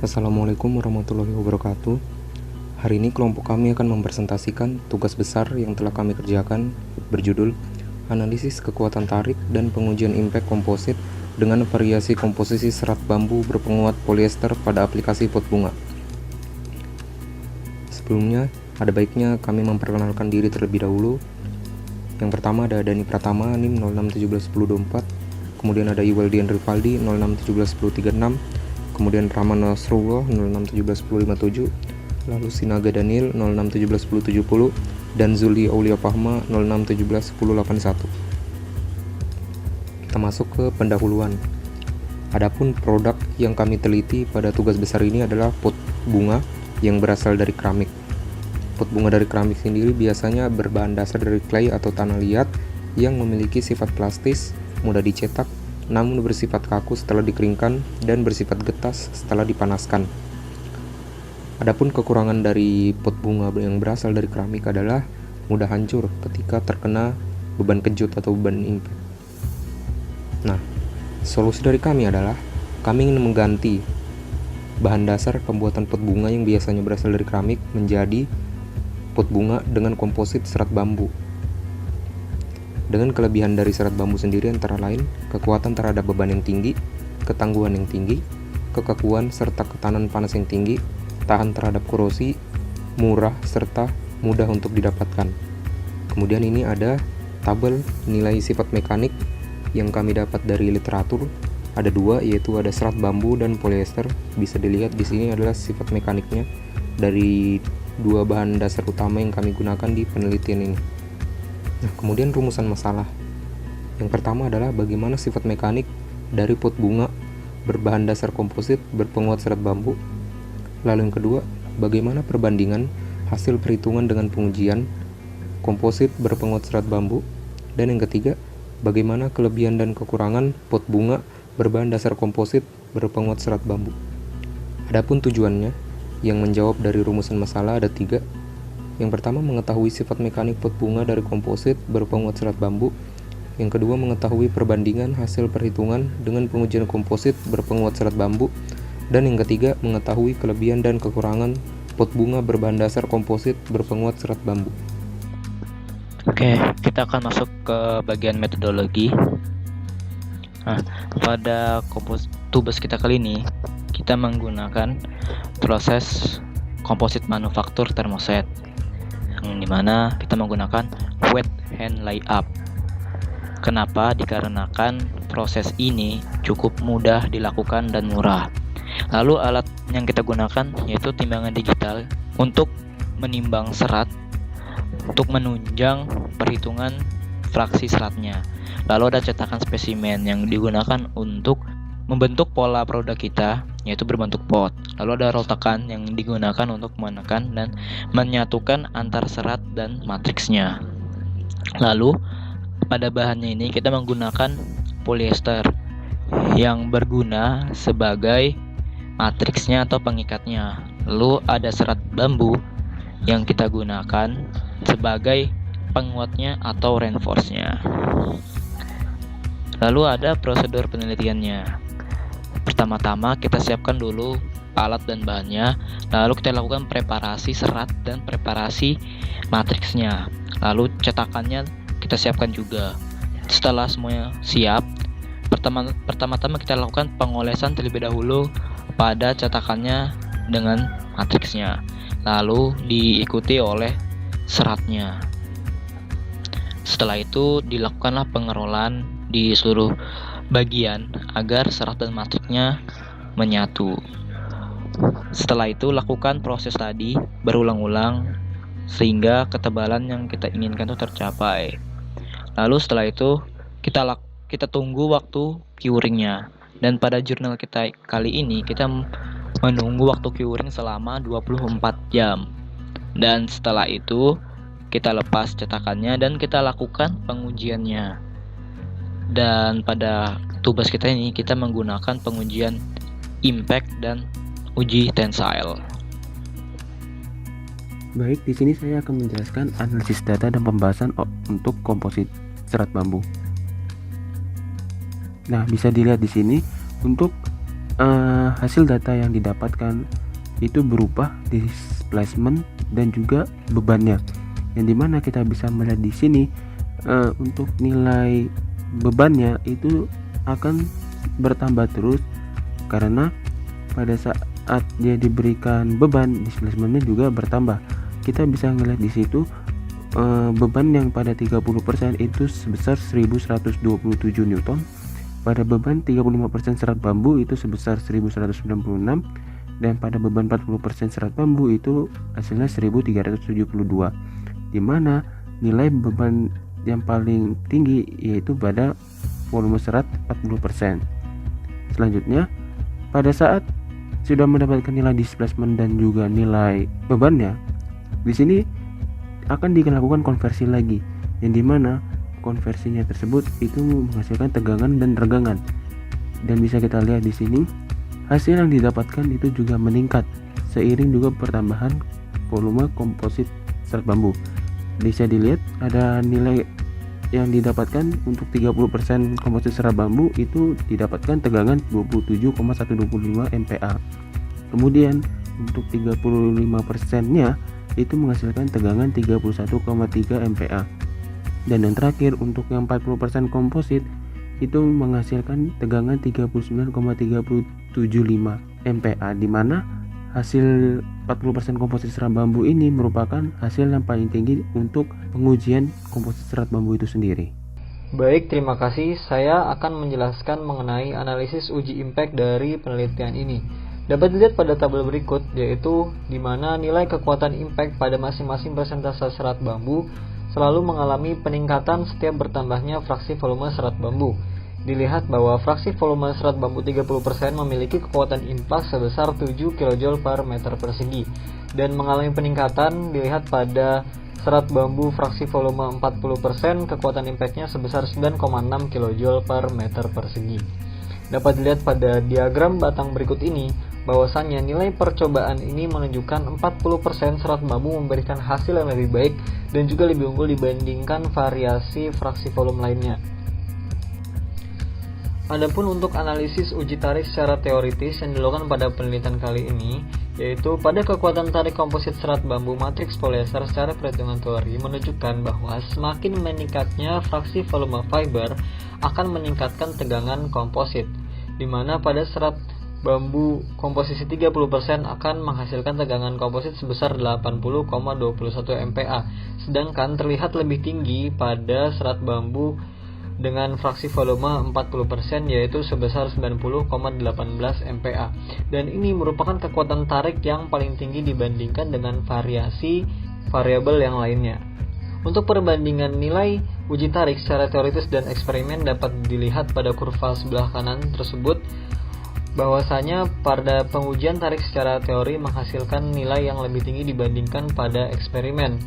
Assalamualaikum warahmatullahi wabarakatuh. Hari ini kelompok kami akan mempresentasikan tugas besar yang telah kami kerjakan berjudul Analisis Kekuatan Tarik dan Pengujian Impact Komposit dengan Variasi Komposisi Serat Bambu Berpenguat Polyester pada Aplikasi Pot Bunga. Sebelumnya, ada baiknya kami memperkenalkan diri terlebih dahulu. Yang pertama ada Dani Pratama, NIM 06171024, kemudian ada Iwaldian Rivaldi 06171036, kemudian Rahman Nasrullah 06171057, lalu Sinaga Daniel 06171070, dan Zuli Aulia Fahma 06171081. Kita masuk ke pendahuluan. Adapun produk yang kami teliti pada tugas besar ini adalah pot bunga yang berasal dari keramik. Pot bunga dari keramik sendiri biasanya berbahan dasar dari clay atau tanah liat yang memiliki sifat plastis, mudah dicetak, namun bersifat kaku setelah dikeringkan dan bersifat getas setelah dipanaskan. Adapun kekurangan dari pot bunga yang berasal dari keramik adalah mudah hancur ketika terkena beban kejut atau beban impact. Nah, solusi dari kami adalah kami ingin mengganti bahan dasar pembuatan pot bunga yang biasanya berasal dari keramik menjadi pot bunga dengan komposit serat bambu. Dengan kelebihan dari serat bambu sendiri antara lain kekuatan terhadap beban yang tinggi, ketangguhan yang tinggi, kekakuan serta ketahanan panas yang tinggi, tahan terhadap korosi, murah serta mudah untuk didapatkan. Kemudian ini ada tabel nilai sifat mekanik yang kami dapat dari literatur. Ada dua, yaitu ada serat bambu dan polyester. Bisa dilihat di sini adalah sifat mekaniknya dari dua bahan dasar utama yang kami gunakan di penelitian ini. Nah, kemudian rumusan masalah. Yang pertama adalah bagaimana sifat mekanik dari pot bunga berbahan dasar komposit berpenguat serat bambu. Lalu yang kedua, bagaimana perbandingan hasil perhitungan dengan pengujian komposit berpenguat serat bambu. Dan yang ketiga, bagaimana kelebihan dan kekurangan pot bunga berbahan dasar komposit berpenguat serat bambu. Adapun tujuannya yang menjawab dari rumusan masalah ada 3. Yang pertama, mengetahui sifat mekanik pot bunga dari komposit berpenguat serat bambu. Yang kedua, mengetahui perbandingan hasil perhitungan dengan pengujian komposit berpenguat serat bambu. Dan yang ketiga, mengetahui kelebihan dan kekurangan pot bunga berbahan dasar komposit berpenguat serat bambu. Oke, kita akan masuk ke bagian metodologi. Nah, pada tugas kita kali ini, kita menggunakan proses komposit manufaktur termoset, yang dimana kita menggunakan wet hand layup. Kenapa? Dikarenakan proses ini cukup mudah dilakukan dan murah. Lalu alat yang kita gunakan yaitu timbangan digital untuk menimbang serat, untuk menunjang perhitungan fraksi seratnya. Lalu ada cetakan spesimen yang digunakan untuk membentuk pola produk kita, yaitu berbentuk pot. Lalu ada roll tekan yang digunakan untuk menekan dan menyatukan antar serat dan matriksnya. Lalu pada bahannya ini kita menggunakan polyester yang berguna sebagai matriksnya atau pengikatnya. Lalu ada serat bambu yang kita gunakan sebagai penguatnya atau reinforce-nya. Lalu ada prosedur penelitiannya. Pertama-tama kita siapkan dulu alat dan bahannya, lalu kita lakukan preparasi serat dan preparasi matriksnya. Lalu cetakannya kita siapkan juga. Setelah semuanya siap, pertama-tama kita lakukan pengolesan terlebih dahulu pada cetakannya dengan matriksnya, lalu diikuti oleh seratnya. Setelah itu dilakukanlah pengerolan di seluruh bagian agar serat dan matriknya menyatu. Setelah itu lakukan proses tadi berulang-ulang sehingga ketebalan yang kita inginkan itu tercapai. Lalu setelah itu kita tunggu waktu curingnya. Dan pada jurnal kita kali ini kita menunggu waktu curing selama 24 jam. Dan setelah itu kita lepas cetakannya dan kita lakukan pengujiannya. Dan pada tugas kita ini kita menggunakan pengujian impact dan uji tensile. Baik, di sini saya akan menjelaskan analisis data dan pembahasan untuk komposit serat bambu. Nah, bisa dilihat di sini untuk hasil data yang didapatkan itu berupa displacement dan juga bebannya, yang dimana kita bisa melihat di sini untuk nilai bebannya itu akan bertambah terus karena pada saat dia diberikan beban, displacementnya juga bertambah. Kita bisa ngelihat di situ beban yang pada 30% itu sebesar 1127 Newton, pada beban 35% serat bambu itu sebesar 1196, dan pada beban 40% serat bambu itu hasilnya 1372, dimana nilai beban yang paling tinggi yaitu pada volume serat 40%. Selanjutnya, pada saat sudah mendapatkan nilai displacement dan juga nilai bebannya, di sini akan dilakukan konversi lagi, yang dimana konversinya tersebut itu menghasilkan tegangan dan regangan. Dan bisa kita lihat di sini hasil yang didapatkan itu juga meningkat seiring juga pertambahan volume komposit serat bambu. Bisa dilihat ada nilai yang didapatkan untuk 30% komposit serat bambu itu didapatkan tegangan 27,125 MPa. Kemudian untuk 35%-nya itu menghasilkan tegangan 31,3 MPa. Dan yang terakhir untuk yang 40% komposit itu menghasilkan tegangan 39,375 MPa, di mana hasil 40% komposit serat bambu ini merupakan hasil yang paling tinggi untuk pengujian komposit serat bambu itu sendiri. Baik, terima kasih. Saya akan menjelaskan mengenai analisis uji impact dari penelitian ini. Dapat dilihat pada tabel berikut, yaitu di mana nilai kekuatan impact pada masing-masing persentase serat bambu selalu mengalami peningkatan setiap bertambahnya fraksi volume serat bambu. Dilihat bahwa fraksi volume serat bambu 30% memiliki kekuatan impact sebesar 7 kJ per meter persegi, dan mengalami peningkatan dilihat pada serat bambu fraksi volume 40% kekuatan impactnya sebesar 9,6 kJ per meter persegi. Dapat dilihat pada diagram batang berikut ini bahwasannya nilai percobaan ini menunjukkan 40% serat bambu memberikan hasil yang lebih baik dan juga lebih unggul dibandingkan variasi fraksi volume lainnya. Adapun untuk analisis uji tarik secara teoritis yang dilakukan pada penelitian kali ini, yaitu pada kekuatan tarik komposit serat bambu matriks polyester secara perhitungan teori menunjukkan bahwa semakin meningkatnya fraksi volume fiber akan meningkatkan tegangan komposit, di mana pada serat bambu komposisi 30% akan menghasilkan tegangan komposit sebesar 80,21 MPa, sedangkan terlihat lebih tinggi pada serat bambu dengan fraksi volume 40% yaitu sebesar 90,18 MPa, dan ini merupakan kekuatan tarik yang paling tinggi dibandingkan dengan variasi variabel yang lainnya. Untuk perbandingan nilai uji tarik secara teoritis dan eksperimen dapat dilihat pada kurva sebelah kanan tersebut, bahwasanya pada pengujian tarik secara teori menghasilkan nilai yang lebih tinggi dibandingkan pada eksperimen.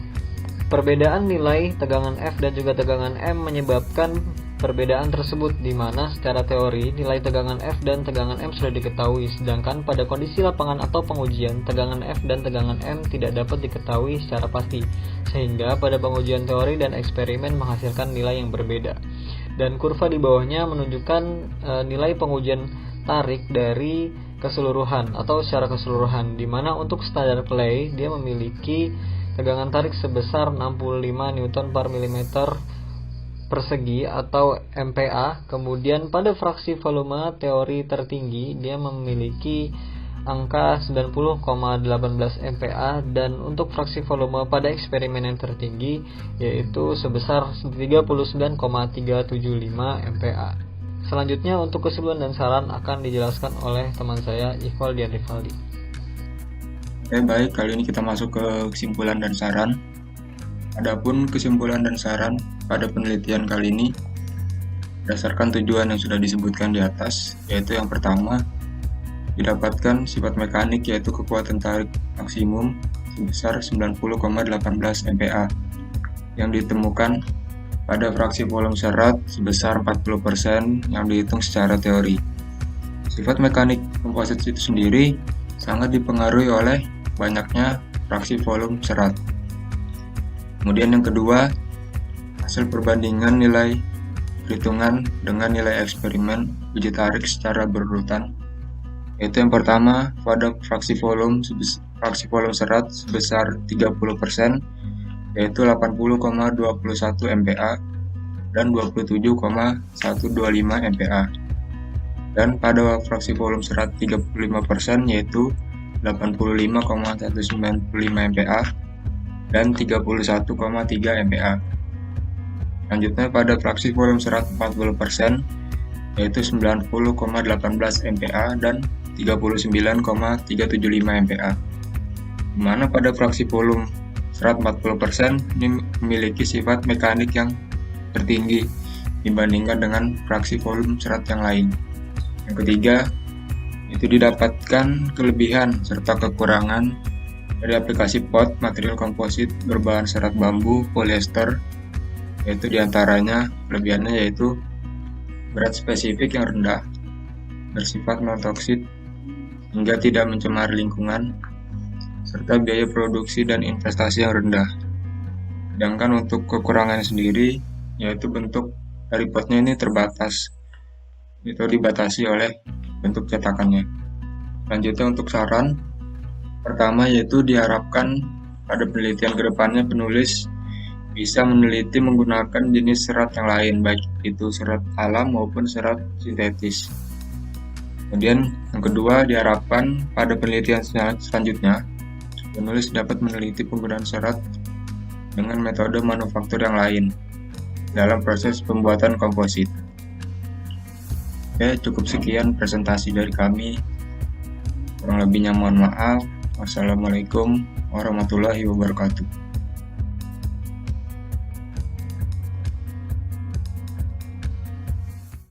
Perbedaan nilai tegangan F dan juga tegangan M menyebabkan perbedaan tersebut, di mana secara teori nilai tegangan F dan tegangan M sudah diketahui, sedangkan pada kondisi lapangan atau pengujian tegangan F dan tegangan M tidak dapat diketahui secara pasti, sehingga pada pengujian teori dan eksperimen menghasilkan nilai yang berbeda. Dan kurva di bawahnya menunjukkan nilai pengujian tarik dari keseluruhan atau secara keseluruhan, di mana untuk standar clay dia memiliki tegangan tarik sebesar 65 Newton per milimeter persegi atau MPa. Kemudian pada fraksi volume teori tertinggi dia memiliki angka 90,18 MPa, dan untuk fraksi volume pada eksperimen yang tertinggi yaitu sebesar 39,375 MPa. Selanjutnya untuk kesimpulan dan saran akan dijelaskan oleh teman saya Iqbal Dian Rivaldi. Oke, baik, kali ini kita masuk ke kesimpulan dan saran. Adapun kesimpulan dan saran pada penelitian kali ini berdasarkan tujuan yang sudah disebutkan di atas, yaitu yang pertama, didapatkan sifat mekanik yaitu kekuatan tarik maksimum sebesar 90,18 MPa yang ditemukan pada fraksi volume serat sebesar 40% yang dihitung secara teori. Sifat mekanik komposit itu sendiri sangat dipengaruhi oleh banyaknya fraksi volume serat. Kemudian yang kedua, hasil perbandingan nilai perhitungan dengan nilai eksperimen uji tarik secara berurutan Yaitu yang pertama, pada fraksi volume serat sebesar 30%, yaitu 80,21 MPa dan 27,125 MPa. Dan pada fraksi volume serat 35%, yaitu 85,195 MPa dan 31,3 MPa. Selanjutnya pada fraksi volume serat 40%, yaitu 90,18 MPa dan 39,375 MPa. Di mana pada fraksi volume serat 40% ini memiliki sifat mekanik yang tertinggi dibandingkan dengan fraksi volume serat yang lain. Yang ketiga, itu didapatkan kelebihan serta kekurangan dari aplikasi pot material komposit berbahan serat bambu polyester, yaitu diantaranya kelebihannya yaitu berat spesifik yang rendah, bersifat non-toksit hingga tidak mencemari lingkungan, serta biaya produksi dan investasi yang rendah. Sedangkan untuk kekurangannya sendiri, yaitu bentuk dari potnya ini terbatas, itu dibatasi oleh bentuk cetakannya. Selanjutnya untuk saran, pertama yaitu diharapkan pada penelitian kedepannya penulis bisa meneliti menggunakan jenis serat yang lain, baik itu serat alam maupun serat sintetis. Kemudian yang kedua, diharapkan pada penelitian selanjutnya penulis dapat meneliti penggunaan serat dengan metode manufaktur yang lain dalam proses pembuatan komposit. Oke, cukup sekian presentasi dari kami. Kurang lebihnya mohon maaf. Wassalamualaikum warahmatullahi wabarakatuh.